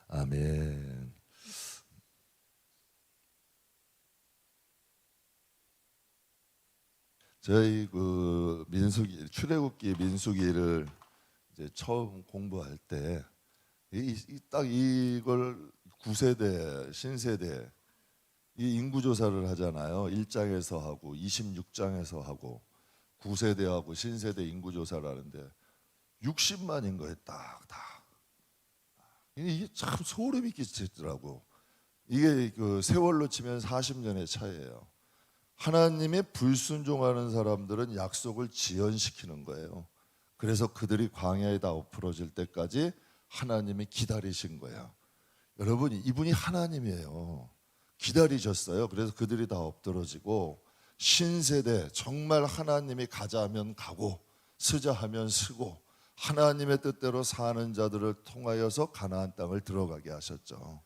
아멘. 저희 그 민수기 출애굽기 민수기를 이제 처음 공부할 때 딱 이걸 9세대 신세대 이 인구 조사를 하잖아요. 1장에서 하고 26장에서 하고 9세대하고 신세대 인구 조사를 하는데 60만인 거예요. 딱 다. 이게 참 소름이 끼치더라고. 이게 그 세월로 치면 40년의 차이예요. 하나님의 불순종하는 사람들은 약속을 지연시키는 거예요. 그래서 그들이 광야에 다 엎어질 때까지 하나님이 기다리신 거예요. 여러분, 이분이 하나님이에요. 기다리셨어요. 그래서 그들이 다 엎드러지고 신세대 정말 하나님이 가자하면 가고 쓰자하면 쓰고 하나님의 뜻대로 사는 자들을 통하여서 가나안 땅을 들어가게 하셨죠.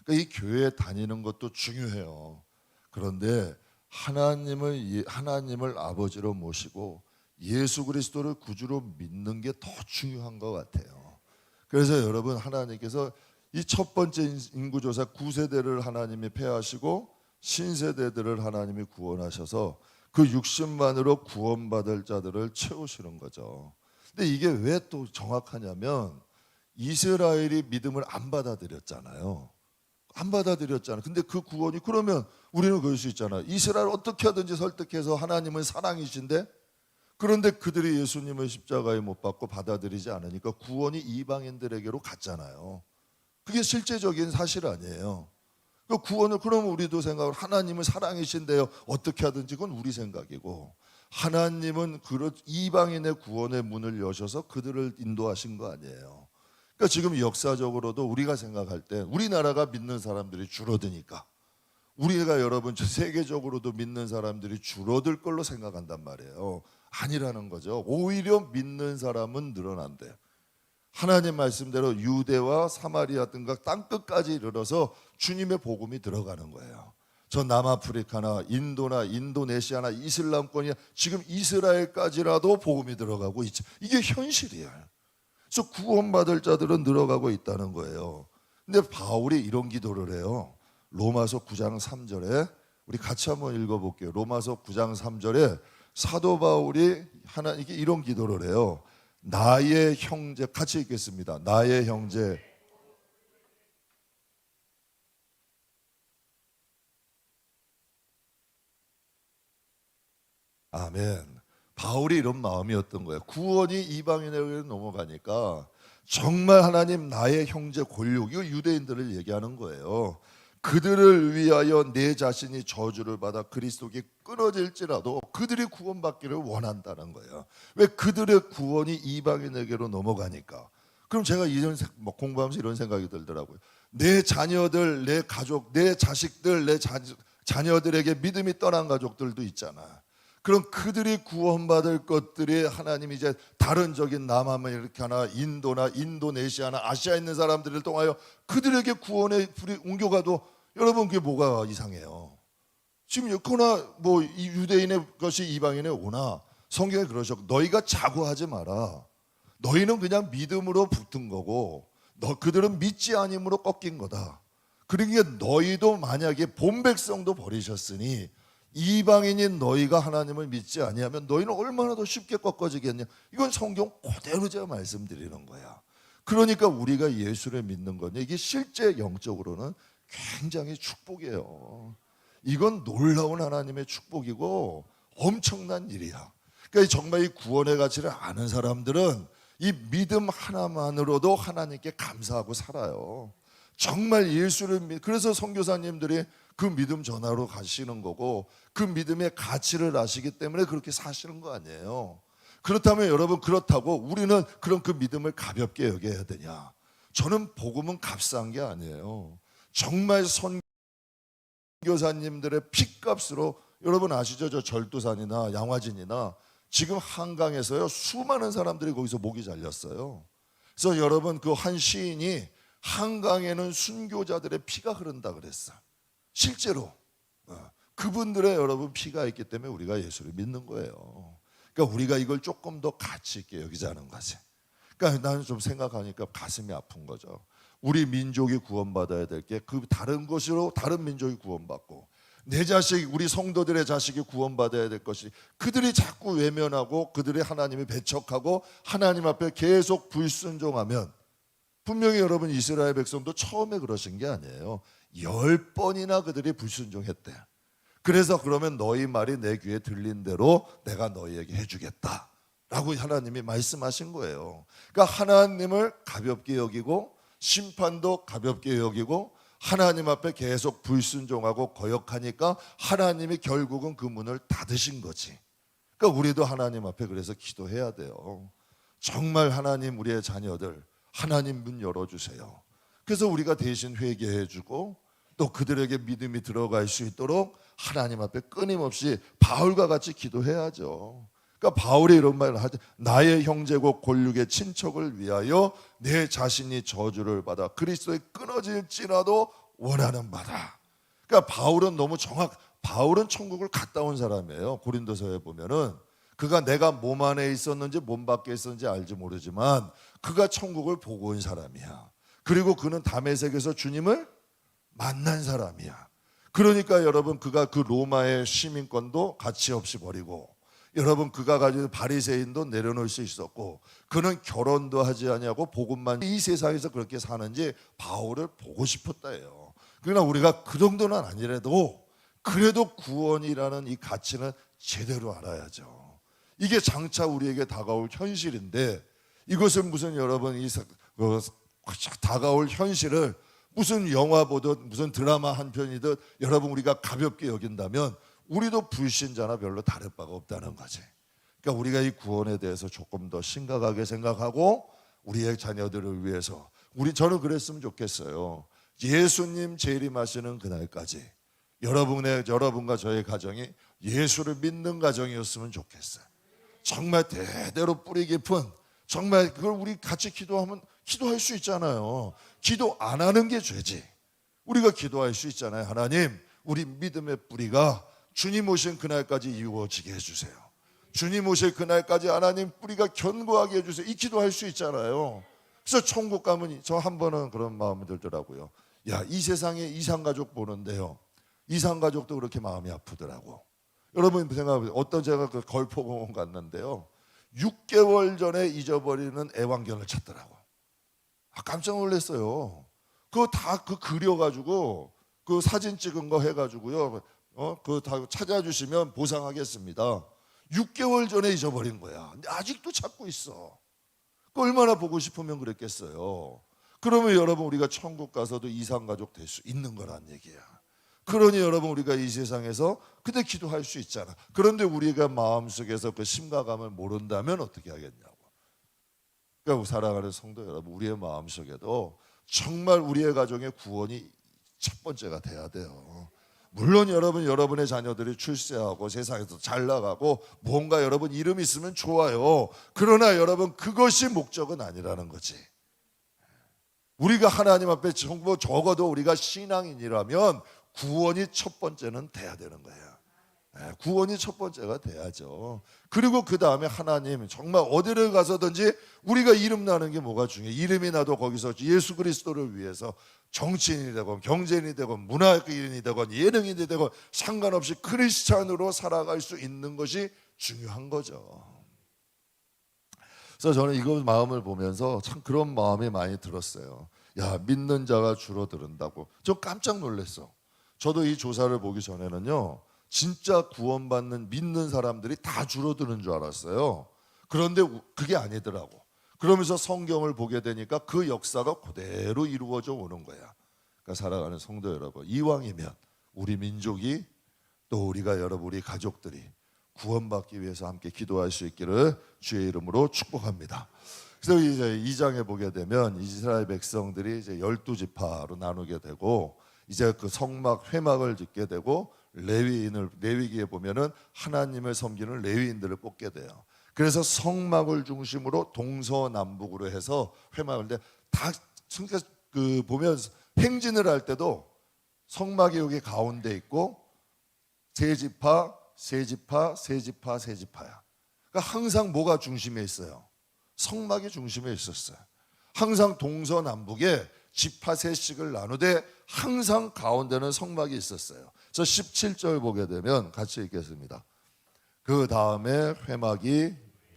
그러니까 이 교회 다니는 것도 중요해요. 그런데 하나님을 아버지로 모시고 예수 그리스도를 구주로 믿는 게 더 중요한 것 같아요. 그래서 여러분, 하나님께서 이 첫 번째 인구조사 9세대를 하나님이 폐하시고 신세대들을 하나님이 구원하셔서 그 60만으로 구원받을 자들을 채우시는 거죠. 근데 이게 왜 또 정확하냐면 이스라엘이 믿음을 안 받아들였잖아요. 안 받아들였잖아요. 근데 그 구원이, 그러면 우리는 그럴 수 있잖아요. 이스라엘 어떻게 하든지 설득해서 하나님은 사랑이신데, 그런데 그들이 예수님을 십자가에 못 박고 받아들이지 않으니까 구원이 이방인들에게로 갔잖아요. 그게 실제적인 사실 아니에요. 그 구원을, 그러면 우리도 생각을, 하나님은 사랑이신데요, 어떻게 하든지, 그건 우리 생각이고, 하나님은 이방인의 구원의 문을 여셔서 그들을 인도하신 거 아니에요. 그러니까 지금 역사적으로도 우리가 생각할 때 우리나라가 믿는 사람들이 줄어드니까 우리가, 여러분, 세계적으로도 믿는 사람들이 줄어들 걸로 생각한단 말이에요. 아니라는 거죠. 오히려 믿는 사람은 늘어난대요. 하나님 말씀대로 유대와 사마리아 등과 땅끝까지 이르러서 주님의 복음이 들어가는 거예요. 저 남아프리카나 인도나 인도네시아나 이슬람권이나 지금 이스라엘까지라도 복음이 들어가고 있죠. 이게 현실이에요. 그래서 구원받을 자들은 늘어가고 있다는 거예요. 근데 바울이 이런 기도를 해요. 로마서 9장 3절에 우리 같이 한번 읽어볼게요. 로마서 9장 3절에 사도 바울이 하나님께 이런 기도를 해요. 나의 형제, 같이 읽겠습니다. 나의 형제, 아멘. 바울이 이런 마음이었던 거예요. 구원이 이방인에게 넘어가니까 정말 하나님, 나의 형제 골육, 이거 유대인들을 얘기하는 거예요. 그들을 위하여 내 자신이 저주를 받아 그리스도께 끊어질지라도 그들이 구원받기를 원한다는 거예요. 왜? 그들의 구원이 이방인에게로 넘어가니까. 그럼 제가 이런 공부하면서 이런 생각이 들더라고요. 내 자녀들, 내 가족, 내 자식들, 내 자녀들에게 믿음이 떠난 가족들도 있잖아. 그럼 그들이 구원받을 것들이 하나님이 이제 다른 적인 남아메리카나 인도나 인도네시아나 아시아에 있는 사람들을 통하여 그들에게 구원의 불이 옮겨가도, 여러분, 그게 뭐가 이상해요? 지금 그러나 뭐 이 유대인의 것이 이방인에 오나 성경에 그러셨고, 너희가 자고하지 마라. 너희는 그냥 믿음으로 붙은 거고 그들은 믿지 아니므로 꺾인 거다. 그러니까 너희도 만약에 본 백성도 버리셨으니 이방인인 너희가 하나님을 믿지 아니하면 너희는 얼마나 더 쉽게 꺾어지겠냐. 이건 성경 그대로 제가 말씀드리는 거야. 그러니까 우리가 예수를 믿는 건 이게 실제 영적으로는 굉장히 축복이에요. 이건 놀라운 하나님의 축복이고 엄청난 일이야. 그러니까 정말 이 구원의 가치를 아는 사람들은 이 믿음 하나만으로도 하나님께 감사하고 살아요. 정말 예수를 그래서 선교사님들이 그 믿음 전하러 가시는 거고 그 믿음의 가치를 아시기 때문에 그렇게 사시는 거 아니에요. 그렇다면 여러분, 그렇다고 우리는 그럼 그 믿음을 가볍게 여겨야 되냐? 저는 복음은 값싼 게 아니에요. 정말 선교사님들의 핏값으로, 여러분 아시죠? 저 절도산이나 양화진이나 지금 한강에서요 수많은 사람들이 거기서 목이 잘렸어요. 그래서 여러분, 그 한 시인이 한강에는 순교자들의 피가 흐른다 그랬어요. 실제로 그분들의, 여러분, 피가 있기 때문에 우리가 예수를 믿는 거예요. 그러니까 우리가 이걸 조금 더 가치 있게 여기자는 거지. 그러니까 나는 좀 생각하니까 가슴이 아픈 거죠. 우리 민족이 구원받아야 될 게 그 다른 것으로 다른 민족이 구원받고, 내 자식, 우리 성도들의 자식이 구원받아야 될 것이 그들이 자꾸 외면하고 그들이 하나님을 배척하고 하나님 앞에 계속 불순종하면, 분명히 여러분 이스라엘 백성도 처음에 그러신 게 아니에요. 10번이나 그들이 불순종했대. 그래서 그러면 너희 말이 내 귀에 들린 대로 내가 너희에게 해주겠다 라고 하나님이 말씀하신 거예요. 그러니까 하나님을 가볍게 여기고 심판도 가볍게 여기고 하나님 앞에 계속 불순종하고 거역하니까 하나님이 결국은 그 문을 닫으신 거지. 그러니까 우리도 하나님 앞에 그래서 기도해야 돼요. 정말 하나님, 우리의 자녀들 하나님 문 열어주세요. 그래서 우리가 대신 회개해주고 또 그들에게 믿음이 들어갈 수 있도록 하나님 앞에 끊임없이 바울과 같이 기도해야죠. 그러니까 바울이 이런 말을 하죠. 나의 형제고 골육의 친척을 위하여 내 자신이 저주를 받아 그리스도에 끊어질지라도 원하는 바다. 그러니까 바울은 바울은 천국을 갔다 온 사람이에요. 고린도서에 보면은 그가 내가 몸 안에 있었는지 몸 밖에 있었는지 알지 모르지만 그가 천국을 보고 온 사람이야. 그리고 그는 다메섹에서 주님을 만난 사람이야. 그러니까 여러분, 그가 그 로마의 시민권도 가치 없이 버리고, 여러분 그가 가진 바리새인도 내려놓을 수 있었고, 그는 결혼도 하지 아니하고 복음만, 이 세상에서 그렇게 사는지 바울을 보고 싶었다예요. 그러나 우리가 그 정도는 아니라도 그래도 구원이라는 이 가치는 제대로 알아야죠. 이게 장차 우리에게 다가올 현실인데, 이것은 무슨 여러분 다가올 현실을 무슨 영화 보듯 무슨 드라마 한 편이듯 여러분 우리가 가볍게 여긴다면 우리도 불신자나 별로 다를 바가 없다는 거지. 그러니까 우리가 이 구원에 대해서 조금 더 심각하게 생각하고 우리의 자녀들을 위해서, 저는 그랬으면 좋겠어요. 예수님 재림하시는 그날까지 여러분과 저의 가정이 예수를 믿는 가정이었으면 좋겠어요. 정말 대대로 뿌리 깊은, 정말 그걸 우리 같이 기도할 수 있잖아요. 기도 안 하는 게 죄지. 우리가 기도할 수 있잖아요. 하나님, 우리 믿음의 뿌리가 주님 오신 그날까지 이루어지게 해주세요. 주님 오실 그날까지 하나님 뿌리가 견고하게 해주세요. 이 기도할 수 있잖아요. 그래서 천국 가면 저 한 번은 그런 마음이 들더라고요. 야, 이 세상에 이산가족 보는데요, 이산가족도 그렇게 마음이 아프더라고. 여러분 생각해보세요. 어떤 제가 그 걸포공원 갔는데요, 6개월 전에 잊어버리는 애완견을 찾더라고. 깜짝 놀랐어요. 그거 다 그려가지고 그 사진 찍은 거 해가지고요, 그거 다 찾아주시면 보상하겠습니다. 6개월 전에 잊어버린 거야. 근데 아직도 찾고 있어. 그 얼마나 보고 싶으면 그랬겠어요. 그러면 여러분 우리가 천국 가서도 이산가족 될 수 있는 거란 얘기야. 그러니 여러분 우리가 이 세상에서 그때 기도할 수 있잖아. 그런데 우리가 마음속에서 그 심각함을 모른다면 어떻게 하겠냐고. 그러니까 사랑하는 성도 여러분, 우리의 마음속에도 정말 우리의 가정의 구원이 첫 번째가 돼야 돼요. 물론 여러분의 자녀들이 출세하고 세상에서 잘 나가고 뭔가 여러분 이름 있으면 좋아요. 그러나 여러분 그것이 목적은 아니라는 거지. 우리가 하나님 앞에 적어도 우리가 신앙인이라면 구원이 첫 번째는 돼야 되는 거예요. 구원이 첫 번째가 돼야죠. 그리고 그 다음에 하나님, 정말 어디를 가서든지 우리가 이름 나는 게 뭐가 중요해. 이름이 나도 거기서 예수 그리스도를 위해서 정치인이 되건 경제인이 되건 문화인이 되건 예능인이 되건 상관없이 크리스찬으로 살아갈 수 있는 것이 중요한 거죠. 그래서 저는 이거 마음을 보면서 참 그런 마음이 많이 들었어요. 야, 믿는 자가 줄어든다고. 저 깜짝 놀랐어. 저도 이 조사를 보기 전에는요, 진짜 구원받는 믿는 사람들이 다 줄어드는 줄 알았어요. 그런데 그게 아니더라고. 그러면서 성경을 보게 되니까 그 역사가 그대로 이루어져 오는 거야. 그러니까 사랑하는 성도 여러분, 이왕이면 우리 민족이 또 우리 가족들이 구원받기 위해서 함께 기도할 수 있기를 주의 이름으로 축복합니다. 그래서 이제 2장에 보게 되면 이스라엘 백성들이 이제 12지파로 나누게 되고, 이제 그 성막 회막을 짓게 되고, 레위기에 보면은 하나님을 섬기는 레위인들을 뽑게 돼요. 그래서 성막을 중심으로 동서남북으로 해서 회막을 다 그 보면 행진을 할 때도 성막이 여기 가운데 있고 세 지파, 세 지파, 세 지파, 세 지파야. 그러니까 항상 뭐가 중심에 있어요? 성막이 중심에 있었어요. 항상 동서남북에 지파 셋씩을 나누되 항상 가운데는 성막이 있었어요. 그래서 17절 보게 되면 같이 읽겠습니다. 그 다음에 회막이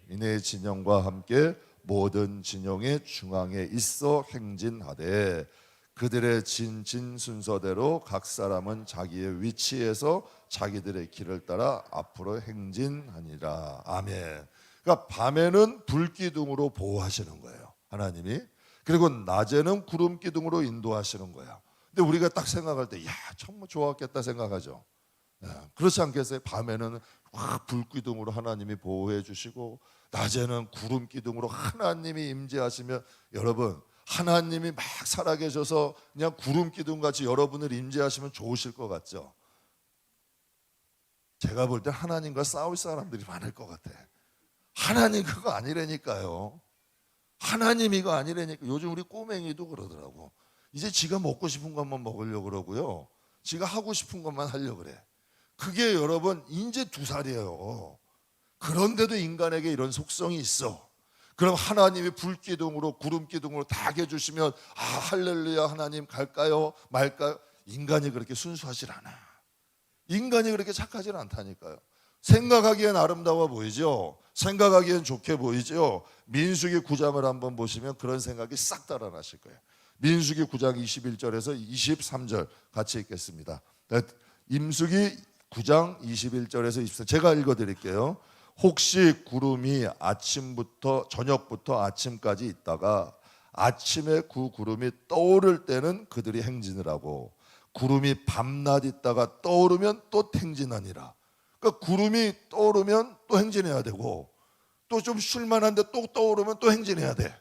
이내 진영과 함께 모든 진영의 중앙에 있어 행진하되 그들의 진진 순서대로 각 사람은 자기의 위치에서 자기들의 길을 따라 앞으로 행진하니라. 아멘. 그러니까 밤에는 불기둥으로 보호하시는 거예요, 하나님이. 그리고 낮에는 구름 기둥으로 인도하시는 거야. 근데 우리가 딱 생각할 때, 야, 정말 좋았겠다 생각하죠. 그렇지 않겠어요? 밤에는 불기둥으로 하나님이 보호해 주시고 낮에는 구름 기둥으로 하나님이 임재하시면, 여러분 하나님이 막 살아계셔서 그냥 구름 기둥 같이 여러분을 임재하시면 좋으실 것 같죠? 제가 볼 때 하나님과 싸울 사람들이 많을 것 같아. 하나님 그거 아니라니까요. 하나님 이거 아니라니까. 요즘 우리 꼬맹이도 그러더라고. 이제 지가 먹고 싶은 것만 먹으려고 그러고요, 지가 하고 싶은 것만 하려고 그래. 그게 여러분 이제 2살이에요. 그런데도 인간에게 이런 속성이 있어. 그럼 하나님이 불기둥으로 구름기둥으로 다 해주시면 아 할렐루야 하나님 갈까요 말까요? 인간이 그렇게 순수하질 않아. 인간이 그렇게 착하질 않다니까요. 생각하기엔 아름다워 보이죠. 생각하기엔 좋게 보이죠. 민수기 9장을 한번 보시면 그런 생각이 싹 달아나실 거예요. 민수기 9장 21절에서 23절 같이 읽겠습니다. 임수기 9장 21절에서 23절 제가 읽어드릴게요. 혹시 구름이 아침부터 저녁부터 아침까지 있다가 아침에 그 구름이 떠오를 때는 그들이 행진을 하고 구름이 밤낮 있다가 떠오르면 또 행진하니라. 그러니까 구름이 떠오르면 또 행진해야 되고 또 좀 쉴만한데 또 떠오르면 또 행진해야 돼.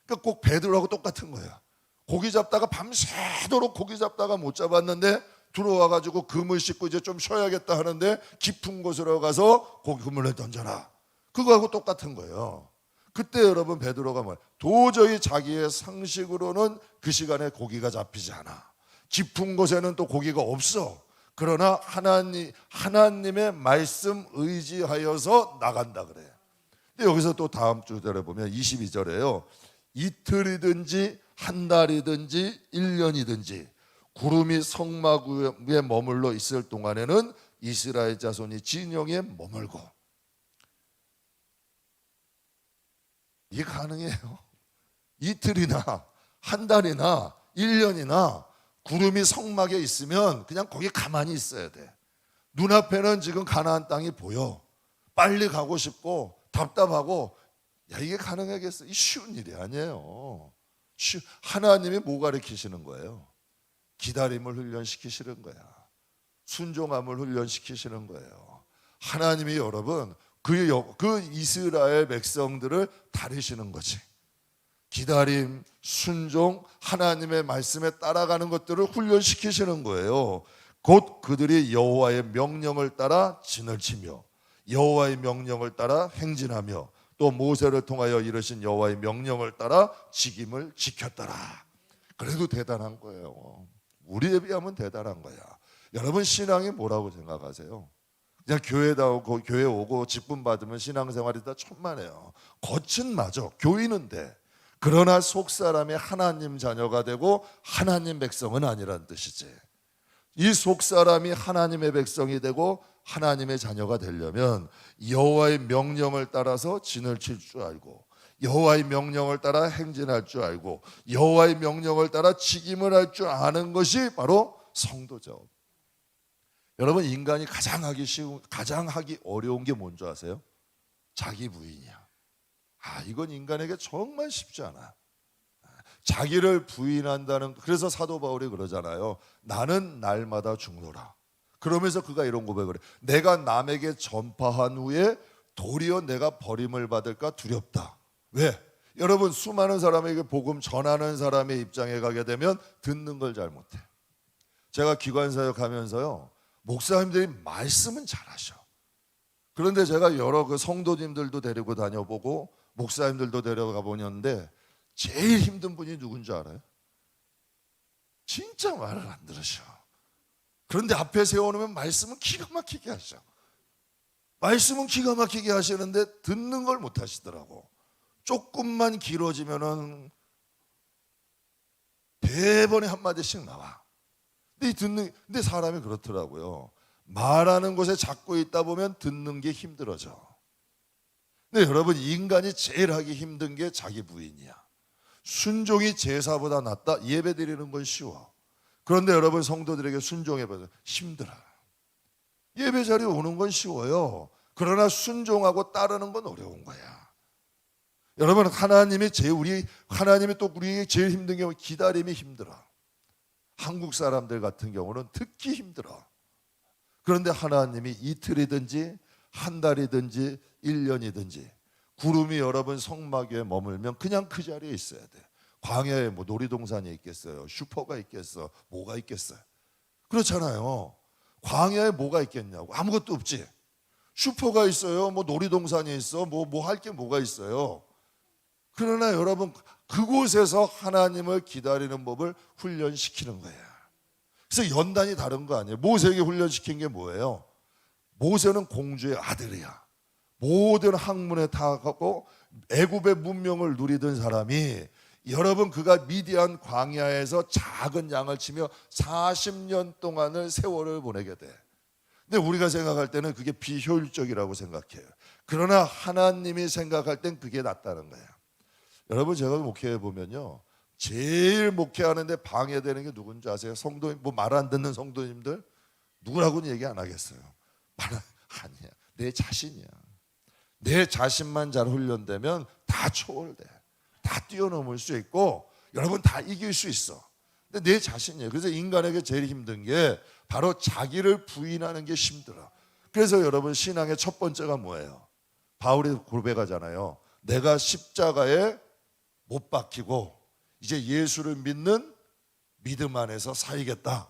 그러니까 꼭 베드로하고 똑같은 거야. 고기 잡다가 밤새도록 고기 잡다가 못 잡았는데 들어와가지고 그물 씻고 이제 좀 쉬어야겠다 하는데 깊은 곳으로 가서 고기 그물을 던져라. 그거하고 똑같은 거예요. 그때 여러분 베드로가 뭐야? 도저히 자기의 상식으로는 그 시간에 고기가 잡히지 않아. 깊은 곳에는 또 고기가 없어. 그러나 하나님의 말씀 의지하여서 나간다 그래. 근데 여기서 또 다음 주절에 보면 22절에요. 이틀이든지 한 달이든지 1년이든지 구름이 성막 위에 머물러 있을 동안에는 이스라엘 자손이 진영에 머물고. 이게 가능해요? 이틀이나 한 달이나 1년이나 구름이 성막에 있으면 그냥 거기 가만히 있어야 돼. 눈앞에는 지금 가나안 땅이 보여. 빨리 가고 싶고 답답하고. 야, 이게 가능하겠어? 이 쉬운 일이 아니에요. 하나님이 뭐 가르치시는 거예요? 기다림을 훈련시키시는 거야. 순종함을 훈련시키시는 거예요. 하나님이 여러분 그 이스라엘 백성들을 다루시는 거지. 기다림, 순종, 하나님의 말씀에 따라가는 것들을 훈련시키시는 거예요. 곧 그들이 여호와의 명령을 따라 진을 치며 여호와의 명령을 따라 행진하며 또 모세를 통하여 이르신 여호와의 명령을 따라 직임을 지켰더라. 그래도 대단한 거예요. 우리에 비하면 대단한 거야. 여러분 신앙이 뭐라고 생각하세요? 그냥 교회 오고 직분 받으면 신앙생활이 다 천만에요. 겉은 맞아. 교인은 돼. 그러나 속사람이 하나님 자녀가 되고 하나님 백성은 아니란 뜻이지. 이 속사람이 하나님의 백성이 되고 하나님의 자녀가 되려면 여호와의 명령을 따라서 진을 칠 줄 알고 여호와의 명령을 따라 행진할 줄 알고 여호와의 명령을 따라 직임을 할 줄 아는 것이 바로 성도죠. 여러분 인간이 가장 하기 어려운 게 뭔지 아세요? 자기 부인이야. 이건 인간에게 정말 쉽지 않아. 자기를 부인한다는. 그래서 사도 바울이 그러잖아요. 나는 날마다 죽노라. 그러면서 그가 이런 고백을 해. 내가 남에게 전파한 후에 도리어 내가 버림을 받을까 두렵다. 왜? 여러분 수많은 사람에게 복음 전하는 사람의 입장에 가게 되면 듣는 걸 잘 못해. 제가 기관사역 하면서요, 목사님들이 말씀은 잘하셔. 그런데 제가 여러 그 성도님들도 데리고 다녀보고 목사님들도 데려가 보는데 제일 힘든 분이 누군지 알아요? 진짜 말을 안 들으셔. 그런데 앞에 세워놓으면 말씀은 기가 막히게 하셔. 말씀은 기가 막히게 하시는데 듣는 걸 못 하시더라고. 조금만 길어지면은 대번에 한마디씩 나와. 근데 사람이 그렇더라고요. 말하는 곳에 잡고 있다 보면 듣는 게 힘들어져. 근데 여러분, 인간이 제일 하기 힘든 게 자기 부인이야. 순종이 제사보다 낫다. 예배 드리는 건 쉬워. 그런데 여러분, 성도들에게 순종해봐서 힘들어. 예배 자리에 오는 건 쉬워요. 그러나 순종하고 따르는 건 어려운 거야. 여러분, 하나님이 또 우리에게 제일 힘든 게 기다림이 힘들어. 한국 사람들 같은 경우는 특히 힘들어. 그런데 하나님이 이틀이든지 한 달이든지 1년이든지 구름이 여러분 성막 위에 머물면 그냥 그 자리에 있어야 돼. 광야에 뭐 놀이동산이 있겠어요? 슈퍼가 있겠어? 뭐가 있겠어요? 그렇잖아요. 광야에 뭐가 있겠냐고. 아무것도 없지. 슈퍼가 있어요? 뭐 놀이동산이 있어? 뭐 할 게 뭐가 있어요? 그러나 여러분, 그곳에서 하나님을 기다리는 법을 훈련시키는 거예요. 그래서 연단이 다른 거 아니에요. 모세에게 훈련시킨 게 뭐예요? 모세는 공주의 아들이야. 모든 학문에 다하고 애굽의 문명을 누리던 사람이, 여러분, 그가 미디안 광야에서 작은 양을 치며 40년 동안을 세월을 보내게 돼. 근데 우리가 생각할 때는 그게 비효율적이라고 생각해요. 그러나 하나님이 생각할 땐 그게 낫다는 거예요. 여러분, 제가 목회해 보면요, 제일 목회하는데 방해되는 게 누군지 아세요? 성도님, 뭐 말 안 듣는 성도님들 누구라고는 얘기 안 하겠어요. 아니야, 내 자신이야. 내 자신만 잘 훈련되면 다 초월돼, 다 뛰어넘을 수 있고 여러분 다 이길 수 있어. 근데 내 자신이에요. 그래서 인간에게 제일 힘든 게 바로 자기를 부인하는 게 힘들어. 그래서 여러분, 신앙의 첫 번째가 뭐예요? 바울이 고백하잖아요. 내가 십자가에 못 박히고 이제 예수를 믿는 믿음 안에서 살겠다.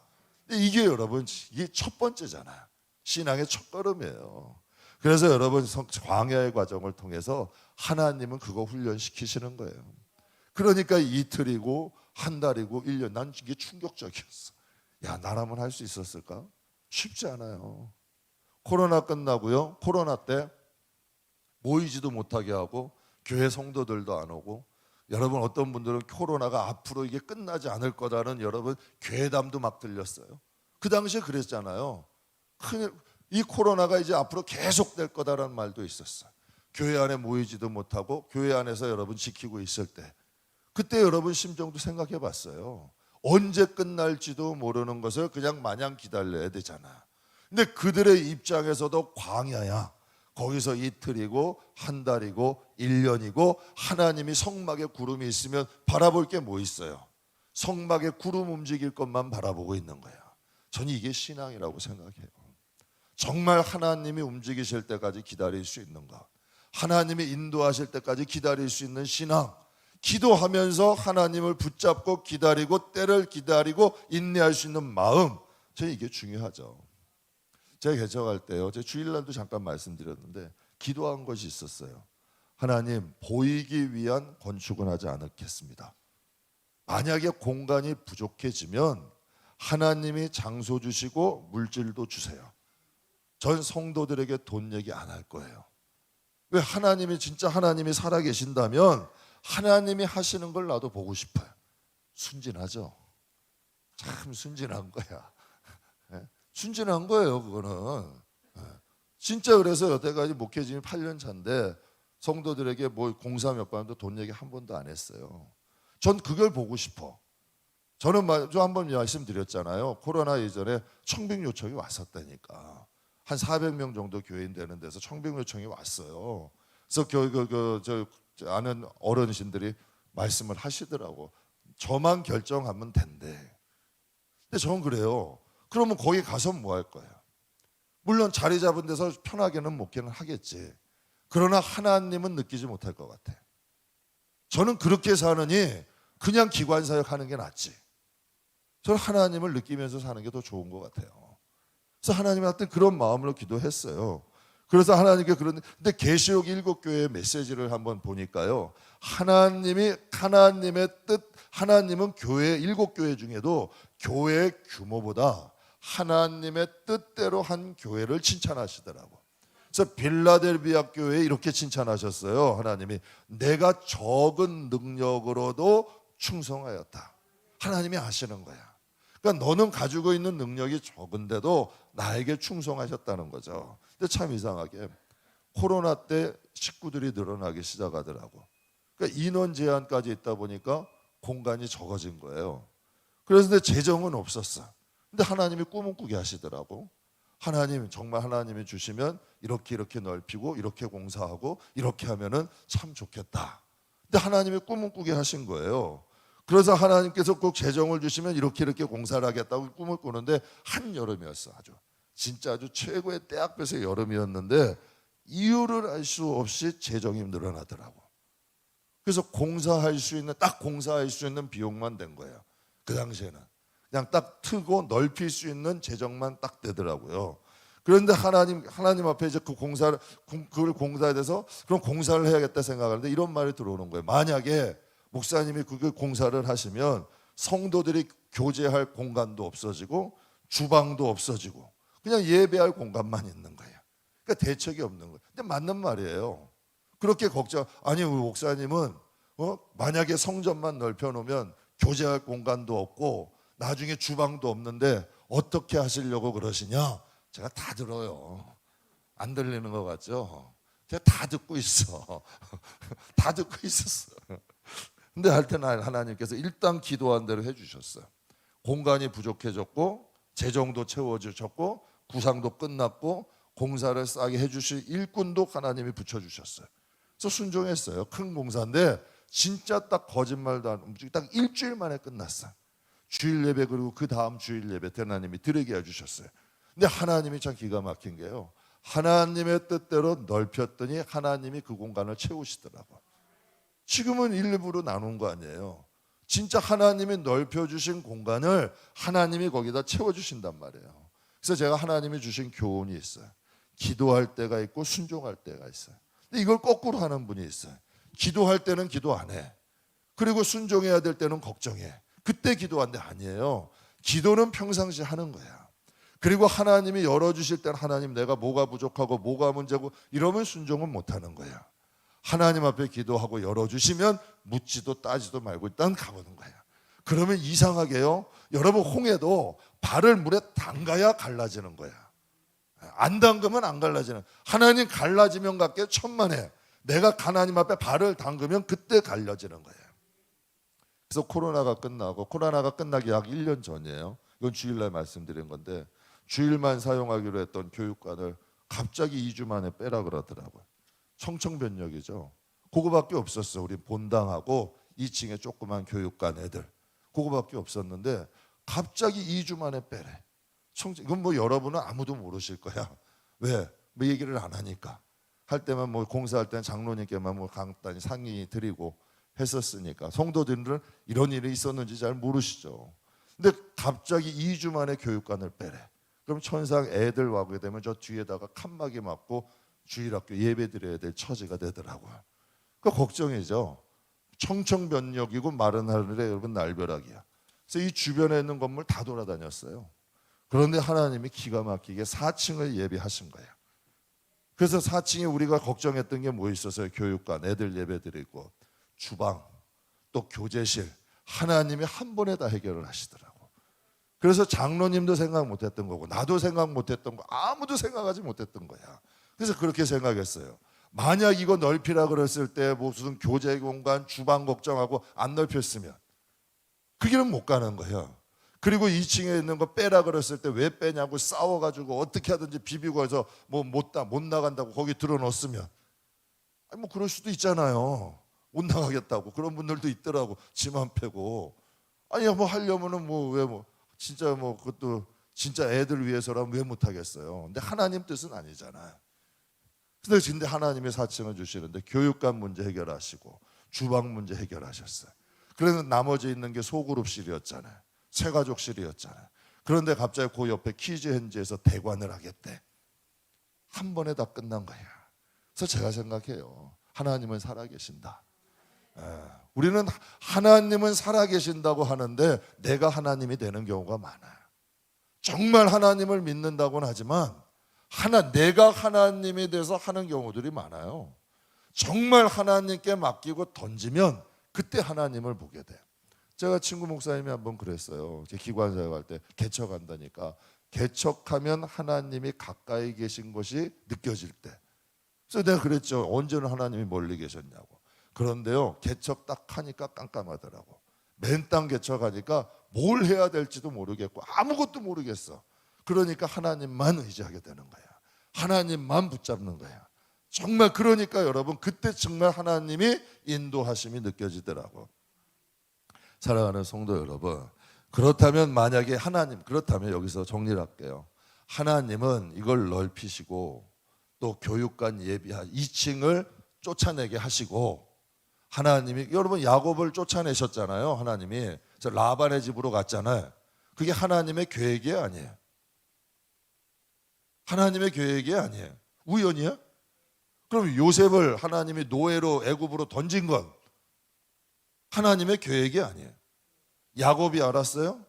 이게 여러분, 이게 첫 번째잖아요. 신앙의 첫 걸음이에요. 그래서 여러분, 광야의 과정을 통해서 하나님은 그거 훈련시키시는 거예요. 그러니까 이틀이고 한 달이고 1년, 난 이게 충격적이었어. 야, 나라면 할 수 있었을까? 쉽지 않아요. 코로나 끝나고요, 코로나 때 모이지도 못하게 하고 교회 성도들도 안 오고, 여러분, 어떤 분들은 코로나가 앞으로 이게 끝나지 않을 거다는 여러분 괴담도 막 들렸어요. 그 당시에 그랬잖아요. 이 코로나가 이제 앞으로 계속될 거다라는 말도 있었어요. 교회 안에 모이지도 못하고 교회 안에서 여러분 지키고 있을 때, 그때 여러분 심정도 생각해 봤어요. 언제 끝날지도 모르는 것을 그냥 마냥 기다려야 되잖아. 근데 그들의 입장에서도 광야야. 거기서 이틀이고 한 달이고 1년이고 하나님이 성막에 구름이 있으면 바라볼 게 뭐 있어요? 성막에 구름 움직일 것만 바라보고 있는 거예요. 저는 이게 신앙이라고 생각해요. 정말 하나님이 움직이실 때까지 기다릴 수 있는 것, 하나님이 인도하실 때까지 기다릴 수 있는 신앙, 기도하면서 하나님을 붙잡고 기다리고 때를 기다리고 인내할 수 있는 마음, 저는 이게 중요하죠. 제가 개척할 때요, 제가 주일날도 잠깐 말씀드렸는데 기도한 것이 있었어요. 하나님, 보이기 위한 건축은 하지 않겠습니다. 만약에 공간이 부족해지면 하나님이 장소 주시고 물질도 주세요. 전 성도들에게 돈 얘기 안 할 거예요. 왜? 하나님이 진짜 하나님이 살아계신다면 하나님이 하시는 걸 나도 보고 싶어요. 순진하죠? 참 순진한 거야. 순진한 거예요, 그거는. 진짜. 그래서 여태까지 목회진이 8년 차인데 성도들에게 뭐 공사 몇 번도 돈 얘기 한 번도 안 했어요. 전 그걸 보고 싶어. 저는 한번 말씀드렸잖아요. 코로나 이전에 청빙 요청이 왔었다니까. 한 400명 정도 교인 되는 데서 청빙 요청이 왔어요. 그래서 저 아는 어르신들이 말씀을 하시더라고. 저만 결정하면 된대. 근데 저는 그래요. 그러면 거기 가서 뭐 할 거예요? 물론 자리 잡은 데서 편하게는 목회는 하겠지. 그러나 하나님은 느끼지 못할 것 같아. 저는 그렇게 사느니 그냥 기관사역 하는 게 낫지. 저는 하나님을 느끼면서 사는 게 더 좋은 것 같아요. 그래서 하나님한테 그런 마음으로 기도했어요. 그래서 하나님께 근데 계시록 7교회의 메시지를 한번 보니까요, 하나님의 뜻, 하나님은 교회 7교회 중에도 교회의 규모보다 하나님의 뜻대로 한 교회를 칭찬하시더라고. 그래서 빌라델비아 교회에 이렇게 칭찬하셨어요. 하나님이 내가 적은 능력으로도 충성하였다. 하나님이 아시는 거야. 그러니까 너는 가지고 있는 능력이 적은데도 나에게 충성하셨다는 거죠. 근데 참 이상하게 코로나 때 식구들이 늘어나기 시작하더라고. 그러니까 인원 제한까지 있다 보니까 공간이 적어진 거예요. 그래서 근데 재정은 없었어. 근데 하나님이 꿈은 꾸게 하시더라고. 하나님 정말 하나님이 주시면 이렇게 넓히고 이렇게 공사하고 이렇게 하면은 참 좋겠다. 근데 하나님이 꿈은 꾸게 하신 거예요. 그래서 하나님께서 꼭 재정을 주시면 이렇게 공사를 하겠다고 꿈을 꾸는데 한여름이었어. 아주 최고의 때악볕의 여름이었는데 이유를 알 수 없이 재정이 늘어나더라고. 그래서 공사할 수 있는 비용만 된 거예요. 그 당시에는 그냥 딱 트고 넓힐 수 있는 재정만 딱 되더라고요. 그런데 하나님 앞에 이제 그걸 공사에 대해서 그럼 공사를 해야겠다 생각하는데 이런 말이 들어오는 거예요. 만약에 목사님이 그 공사를 하시면 성도들이 교제할 공간도 없어지고 주방도 없어지고 그냥 예배할 공간만 있는 거예요. 그러니까 대책이 없는 거예요. 근데 맞는 말이에요. 그렇게 아니 우리 목사님은 만약에 성전만 넓혀놓으면 교제할 공간도 없고 나중에 주방도 없는데 어떻게 하시려고 그러시냐? 제가 다 들어요. 안 들리는 것 같죠? 제가 다 듣고 있어. 다 듣고 있었어. 근데 하여튼 하나님께서 일단 기도한 대로 해주셨어요. 공간이 부족해졌고 재정도 채워주셨고 구상도 끝났고 공사를 싸게 해주실 일꾼도 하나님이 붙여주셨어요. 그래서 순종했어요. 큰 공사인데 진짜 딱 거짓말도 안 하고 딱 일주일 만에 끝났어요. 주일 예배 그리고 그 다음 주일 예배 때 하나님이 드리게 해주셨어요. 근데 하나님이 참 기가 막힌 게요. 하나님의 뜻대로 넓혔더니 하나님이 그 공간을 채우시더라고요. 지금은 일부러 나눈 거 아니에요. 진짜 하나님이 넓혀주신 공간을 하나님이 거기다 채워주신단 말이에요. 그래서 제가 하나님이 주신 교훈이 있어요. 기도할 때가 있고 순종할 때가 있어요. 근데 이걸 거꾸로 하는 분이 있어요. 기도할 때는 기도 안 해. 그리고 순종해야 될 때는 걱정해. 그때 기도한데 아니에요. 기도는 평상시 하는 거야. 그리고 하나님이 열어주실 때는 하나님 내가 뭐가 부족하고 뭐가 문제고 이러면 순종은 못하는 거야. 하나님 앞에 기도하고 열어주시면 묻지도 따지도 말고 일단 가보는 거야. 그러면 이상하게요. 여러분 홍해도 발을 물에 담가야 갈라지는 거야. 안 담그면 안 갈라지는. 하나님 갈라지면 갈게 천만에. 내가 하나님 앞에 발을 담그면 그때 갈라지는 거예요. 그래서 코로나가 끝나기 약 1년 전이에요. 이건 주일날 말씀드린 건데 주일만 사용하기로 했던 교육관을 갑자기 2주 만에 빼라 그러더라고요. 청천벽력이죠. 그거밖에 없었어. 우리 본당하고 2층에 조그만 교육관 애들 그거밖에 없었는데 갑자기 2주 만에 빼래. 이건 뭐 여러분은 아무도 모르실 거야. 왜? 뭐 얘기를 안 하니까. 할 때만 뭐 공사할 때는 장로님께만 뭐 간단히 상의 드리고 했었으니까 성도들은 이런 일이 있었는지 잘 모르시죠. 근데 갑자기 2주 만에 교육관을 빼래. 그럼 천상 애들 와게 되면 저 뒤에다가 칸막이 맞고 주일학교 예배 드려야 될 처지가 되더라고요. 그 걱정이죠. 청천벽력이고 마른 하늘에 여러분 날벼락이야. 그래서 이 주변에 있는 건물 다 돌아다녔어요. 그런데 하나님이 기가 막히게 4층을 예비하신 거예요. 그래서 4층에 우리가 걱정했던 게 뭐 있었어요? 교육관, 애들 예배 드리고 주방, 또 교제실. 하나님이 한 번에 다 해결을 하시더라고. 그래서 장로님도 생각 못했던 거고 나도 생각 못했던 거 아무도 생각하지 못했던 거야. 그래서 그렇게 생각했어요. 만약 이거 넓히라 그랬을 때 무슨 교제 공간, 주방 걱정하고 안 넓혔으면 그 길은 못 가는 거예요. 그리고 2층에 있는 거 빼라 그랬을 때 왜 빼냐고 싸워가지고 어떻게 하든지 비비고 해서 뭐 못 나간다고 거기 들어넣었으면 뭐 그럴 수도 있잖아요. 못 나가겠다고 그런 분들도 있더라고. 짐 안 패고 아니 뭐 하려면은 진짜 그것도 진짜 애들 위해서라면 왜 못 하겠어요. 근데 하나님 뜻은 아니잖아요. 근데 하나님이 4층을 주시는데 교육관 문제 해결하시고 주방 문제 해결하셨어요. 그래서 나머지 있는 게 소그룹실이었잖아요. 새가족실이었잖아요. 그런데 갑자기 그 옆에 키즈헨지에서 대관을 하겠대. 한 번에 다 끝난 거야. 그래서 제가 생각해요. 하나님은 살아계신다. 우리는 하나님은 살아계신다고 하는데 내가 하나님이 되는 경우가 많아요. 정말 하나님을 믿는다고는 하지만 내가 하나님에 대해서 하는 경우들이 많아요. 정말 하나님께 맡기고 던지면 그때 하나님을 보게 돼. 제가 친구 목사님이 한번 그랬어요. 제 기관사역할 때 개척한다니까 개척하면 하나님이 가까이 계신 것이 느껴질 때. 그래서 내가 그랬죠. 언제는 하나님이 멀리 계셨냐고. 그런데요, 개척 딱 하니까 깜깜하더라고. 맨 땅 개척하니까 뭘 해야 될지도 모르겠고 아무것도 모르겠어. 그러니까 하나님만 의지하게 되는 거야. 하나님만 붙잡는 거야. 정말 그러니까 여러분 그때 정말 하나님이 인도하심이 느껴지더라고. 사랑하는 성도 여러분, 그렇다면 만약에 그렇다면 여기서 정리를 할게요. 하나님은 이걸 넓히시고 또 교육관 예비한 2층을 쫓아내게 하시고, 하나님이 여러분 야곱을 쫓아내셨잖아요. 하나님이 저 라반의 집으로 갔잖아요. 그게 하나님의 계획이 아니에요. 하나님의 계획이 아니에요. 우연이야? 그럼 요셉을 하나님이 노예로 애굽으로 던진 건 하나님의 계획이 아니에요. 야곱이 알았어요?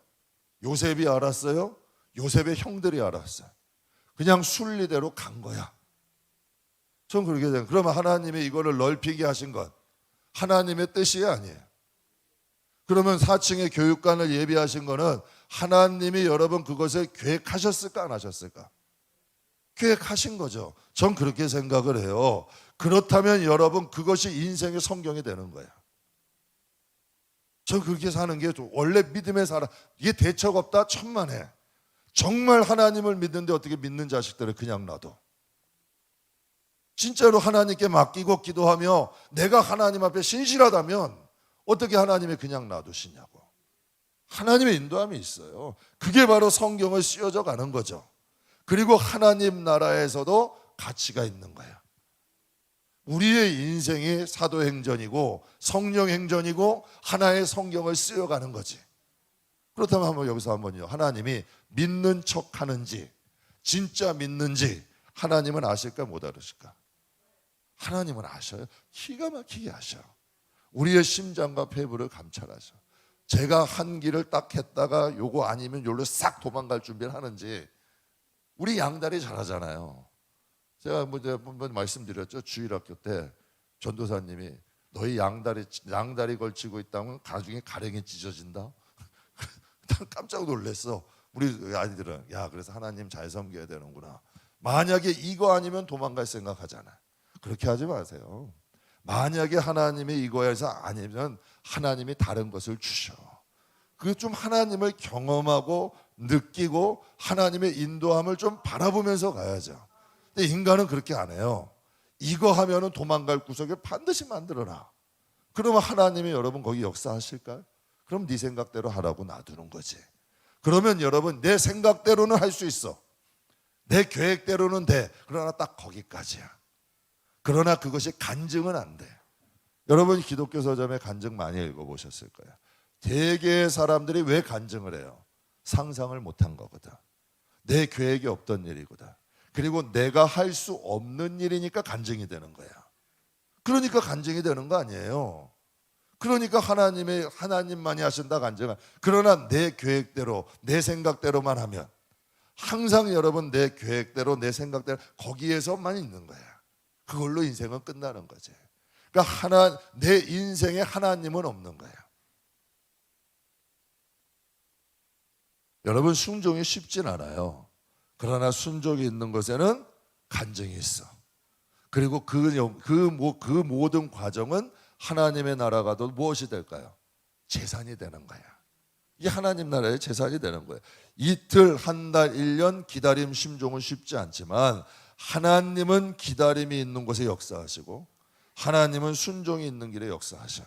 요셉이 알았어요? 요셉의 형들이 알았어요. 그냥 순리대로 간 거야. 전 그렇게 생각해요. 그러면 하나님이 이거를 넓히게 하신 건 하나님의 뜻이 아니에요. 그러면 4층의 교육관을 예비하신 거는 하나님이 여러분 그것을 계획하셨을까 안 하셨을까? 계획하신 거죠. 전 그렇게 생각을 해요. 그렇다면 여러분 그것이 인생의 성경이 되는 거야. 저 그렇게 사는 게 원래 믿음의 사람, 이게 대책 없다 천만에. 정말 하나님을 믿는데 어떻게 믿는 자식들을 그냥 놔둬? 진짜로 하나님께 맡기고 기도하며 내가 하나님 앞에 신실하다면 어떻게 하나님이 그냥 놔두시냐고. 하나님의 인도함이 있어요. 그게 바로 성경을 씌워져 가는 거죠. 그리고 하나님 나라에서도 가치가 있는 거야. 우리의 인생이 사도행전이고 성령행전이고 하나의 성경을 쓰여가는 거지. 그렇다면 한번 여기서 한번요, 하나님이 믿는 척 하는지 진짜 믿는지 하나님은 아실까 못 아실까? 하나님은 아셔요. 기가 막히게 아셔. 우리의 심장과 폐부를 감찰하셔. 제가 한 길을 딱 했다가 요거 아니면 요로 싹 도망갈 준비를 하는지. 우리 양다리 잘하잖아요. 제가 한번 말씀드렸죠. 주일학교 때 전도사님이 너희 양다리 걸치고 있다면 나중에 가랭이 찢어진다. 깜짝 놀랐어. 우리 아이들은 야, 그래서 하나님 잘 섬겨야 되는구나. 만약에 이거 아니면 도망갈 생각하잖아. 그렇게 하지 마세요. 만약에 하나님이 이거에서 아니면 하나님이 다른 것을 주셔. 그 좀 하나님을 경험하고 느끼고 하나님의 인도함을 좀 바라보면서 가야죠. 근데 인간은 그렇게 안 해요. 이거 하면은 도망갈 구석을 반드시 만들어놔. 그러면 하나님이 여러분 거기 역사하실까요? 그럼 네 생각대로 하라고 놔두는 거지. 그러면 여러분 내 생각대로는 할 수 있어. 내 계획대로는 돼. 그러나 딱 거기까지야. 그러나 그것이 간증은 안 돼. 여러분 기독교 서점에 간증 많이 읽어보셨을 거예요. 대개의 사람들이 왜 간증을 해요? 상상을 못한 거거든. 내 계획이 없던 일이거든. 그리고 내가 할 수 없는 일이니까 간증이 되는 거야. 그러니까 간증이 되는 거 아니에요. 그러니까 하나님만이 하신다 간증은. 그러나 내 계획대로 내 생각대로만 하면 항상 여러분 내 계획대로 내 생각대로 거기에서만 있는 거야. 그걸로 인생은 끝나는 거지. 그러니까 내 인생에 하나님은 없는 거야. 여러분 순종이 쉽진 않아요. 그러나 순종이 있는 것에는 간증이 있어. 그리고 그 모든 과정은 하나님의 나라가 또 무엇이 될까요? 재산이 되는 거야. 이게 하나님 나라의 재산이 되는 거예요. 이틀, 한 달, 1년 기다림, 심종은 쉽지 않지만 하나님은 기다림이 있는 곳에 역사하시고 하나님은 순종이 있는 길에 역사하셔.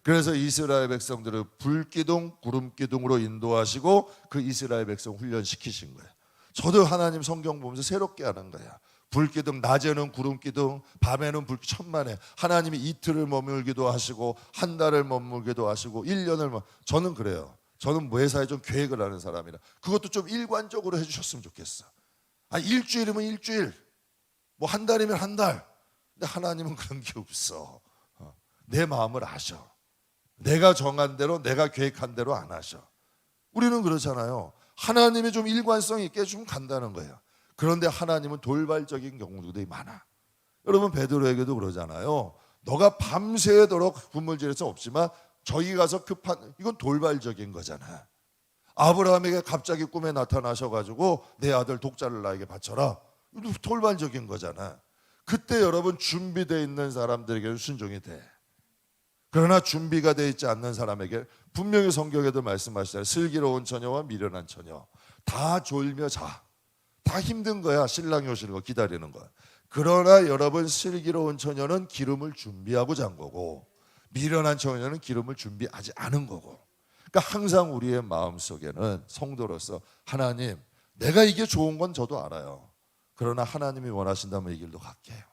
그래서 이스라엘 백성들을 불기둥, 구름기둥으로 인도하시고 그 이스라엘 백성 훈련시키신 거예요. 저도 하나님 성경 보면서 새롭게 하는 거야. 불기둥, 낮에는 구름기둥, 밤에는 불기둥, 천만에 하나님이 이틀을 머물기도 하시고 한 달을 머물기도 하시고 1년을 저는 그래요. 저는 회사에 좀 계획을 하는 사람이라 그것도 좀 일관적으로 해주셨으면 좋겠어. 일주일이면 일주일, 뭐 한 달이면 한 달. 근데 하나님은 그런 게 없어. 내 마음을 아셔. 내가 정한 대로 내가 계획한 대로 안 하셔. 우리는 그렇잖아요. 하나님이 좀 일관성 있게 좀 간다는 거예요. 그런데 하나님은 돌발적인 경우들이 많아. 여러분 베드로에게도 그러잖아요. 너가 밤새도록 분물질할 수 없지만 저기 가서 급한, 이건 돌발적인 거잖아. 아브라함에게 갑자기 꿈에 나타나셔가지고 내 아들 독자를 나에게 바쳐라. 이거 돌발적인 거잖아. 그때 여러분 준비되어 있는 사람들에게는 순종이 돼. 그러나 준비가 되어 있지 않는 사람에게 분명히 성경에도 말씀하시잖아요. 슬기로운 처녀와 미련한 처녀 다 졸며 자. 다 힘든 거야. 신랑이 오시는 거 기다리는 거야. 그러나 여러분 슬기로운 처녀는 기름을 준비하고 잔 거고 미련한 처녀는 기름을 준비하지 않은 거고. 그러니까 항상 우리의 마음속에는 성도로서 하나님, 내가 이게 좋은 건 저도 알아요. 그러나 하나님이 원하신다면 이 길로 갈게요.